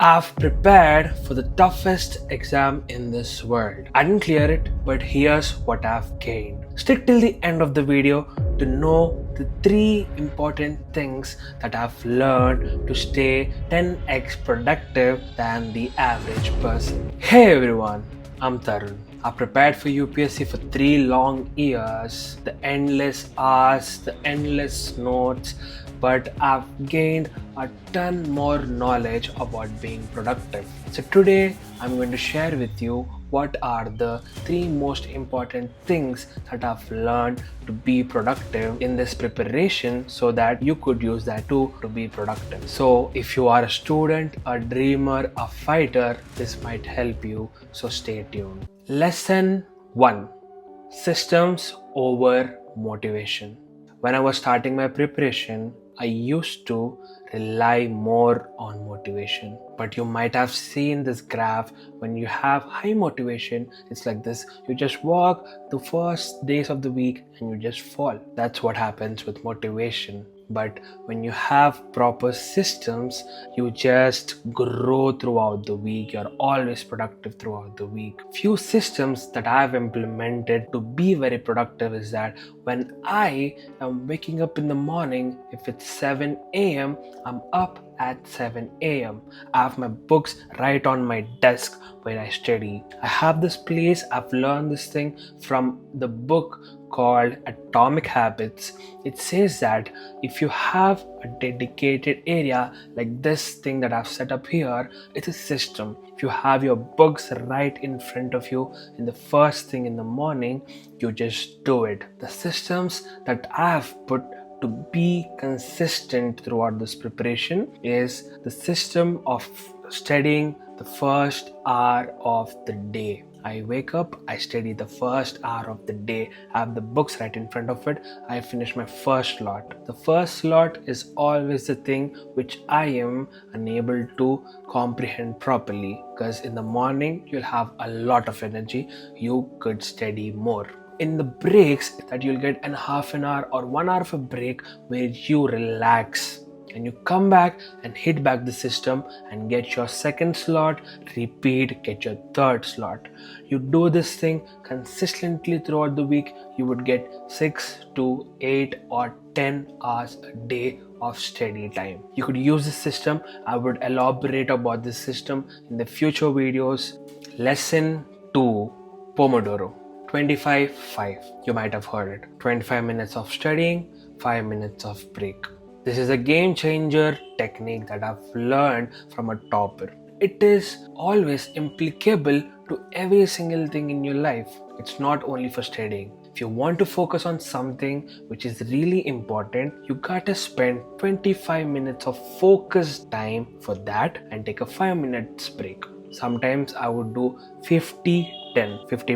I've prepared for the toughest exam in this world. I didn't clear it, but here's what I've gained. Stick till the end of the video to know the 3 important things that I've learned to stay 10x productive than the average person. Hey everyone, I'm Tarun. I prepared for UPSC for 3 long years, the endless hours, the endless notes, but I've gained a ton more knowledge about being productive. So today I'm going to share with you what are the 3 most important things that I've learned to be productive in this preparation so that you could use that too to be productive. So if you are a student, a dreamer, a fighter, this might help you. So stay tuned. Lesson 1: Systems over motivation. When I was starting my preparation, I used to rely more on motivation. But you might have seen this graph. When you have high motivation, it's like this: you just walk the first days of the week and you just fall. That's what happens with motivation. But when you have proper systems, you just grow throughout the week. You're always productive throughout the week. Few systems that I've implemented to be very productive is that when I am waking up in the morning, if it's 7 a.m., I'm up at 7 a.m. I have my books right on my desk where I study. I have this place, I've learned this thing from the book called Atomic Habits. It says that if you have a dedicated area like this thing that I've set up here, it's a system. If you have your books right in front of you in the first thing in the morning, you just do it. The systems that I've put to be consistent throughout this preparation is the system of studying the first hour of the day. I wake up, I study the first hour of the day. I have the books right in front of it. I finish my first slot. The first slot is always the thing which I am unable to comprehend properly, because in the morning you'll have a lot of energy. You could study more. In the breaks that you'll get an half an hour or 1 hour of a break where you relax and you come back and hit back the system and get your second slot, repeat, get your third slot. You do this thing consistently throughout the week, you would get 6 to 8 or 10 hours a day of study time. You could use this system. I would elaborate about this system in the future videos. Lesson 2: Pomodoro. 25-5. You might have heard it. 25 minutes of studying, 5 minutes of break. This is a game changer technique that I've learned from a topper. It is always applicable to every single thing in your life. It's not only for studying. If you want to focus on something which is really important, you gotta spend 25 minutes of focused time for that and take a 5 minutes break. Sometimes I would do 50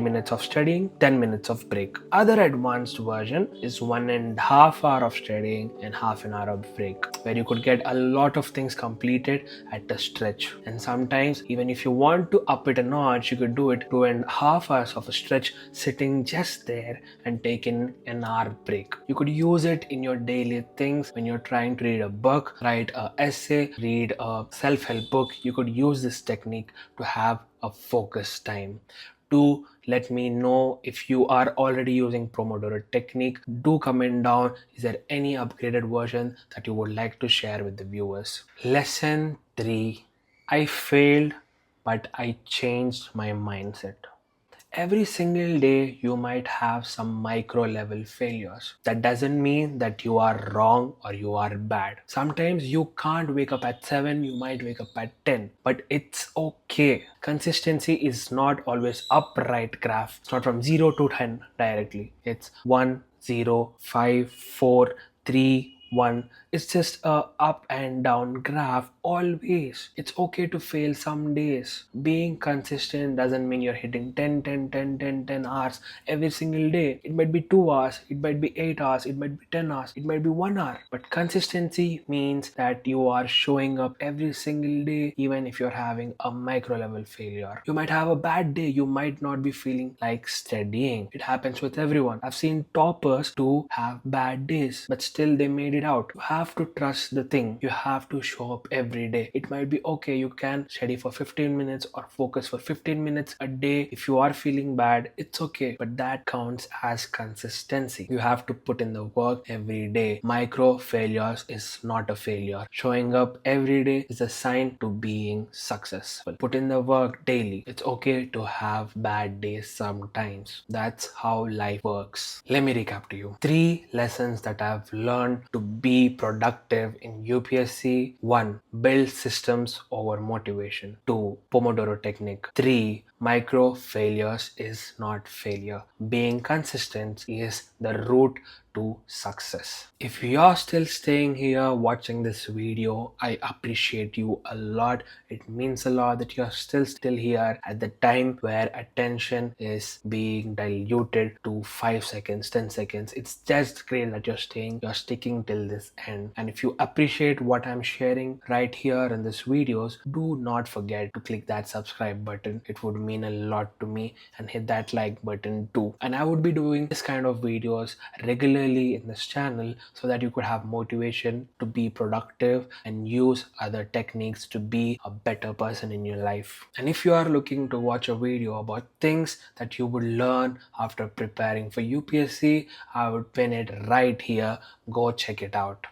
minutes of studying, 10 minutes of break. Other advanced version is 1.5 hours of studying and half an hour of break, where you could get a lot of things completed at a stretch. And sometimes even if you want to up it a notch, you could do it 2.5 hours of a stretch sitting just there and taking an hour break. You could use it in your daily things when you're trying to read a book, write an essay, read a self-help book. You could use this technique to have a focus time. Do let me know if you are already using Pomodoro technique. Do comment down, is there any upgraded version that you would like to share with the viewers. Lesson 3: I failed, but I changed my mindset. Every single day you might have some micro level failures. That doesn't mean that you are wrong or you are bad. Sometimes you can't wake up at 7, you might wake up at 10, but it's okay. Consistency is not always upright graph. It's not from 0 to 10 directly. It's 1, 0, 5, 4, 3, 1. It's just a up and down graph always. It's okay to fail some days. Being consistent doesn't mean you're hitting 10, 10, 10, 10, 10 hours every single day. It might be 2 hours, it might be 8 hours, it might be 10 hours, it might be 1 hour. But consistency means that you are showing up every single day, even if you're having a micro level failure. You might have a bad day, you might not be feeling like studying. It happens with everyone. I've seen toppers to have bad days, but still they made it out. You have to trust the thing. You have to show up every day. It might be okay, you can study for 15 minutes or focus for 15 minutes a day. If you are feeling bad, it's okay, but that counts as consistency. You have to put in the work every day. Micro failures is not a failure. Showing up every day is a sign to being successful. Put in the work daily. It's okay to have bad days sometimes. That's how life works. Let me recap to you. 3 lessons that I've learned to be productive in UPSC. 1. Build systems over motivation. 2. Pomodoro technique. 3. Micro failures is not failure. Being consistent is the route to success. If you're still staying here watching this video, I appreciate you a lot. It means a lot that you're still here at the time where attention is being diluted to 5 seconds, 10 seconds. It's just great that you're sticking till this end. And if you appreciate what I'm sharing right here in this videos, do not forget to click that subscribe button. It would mean a lot to me, and hit that like button too. And I would be doing this kind of videos regularly in this channel so that you could have motivation to be productive and use other techniques to be a better person in your life. And if you are looking to watch a video about things that you would learn after preparing for UPSC, I would pin it right here. Go check it out.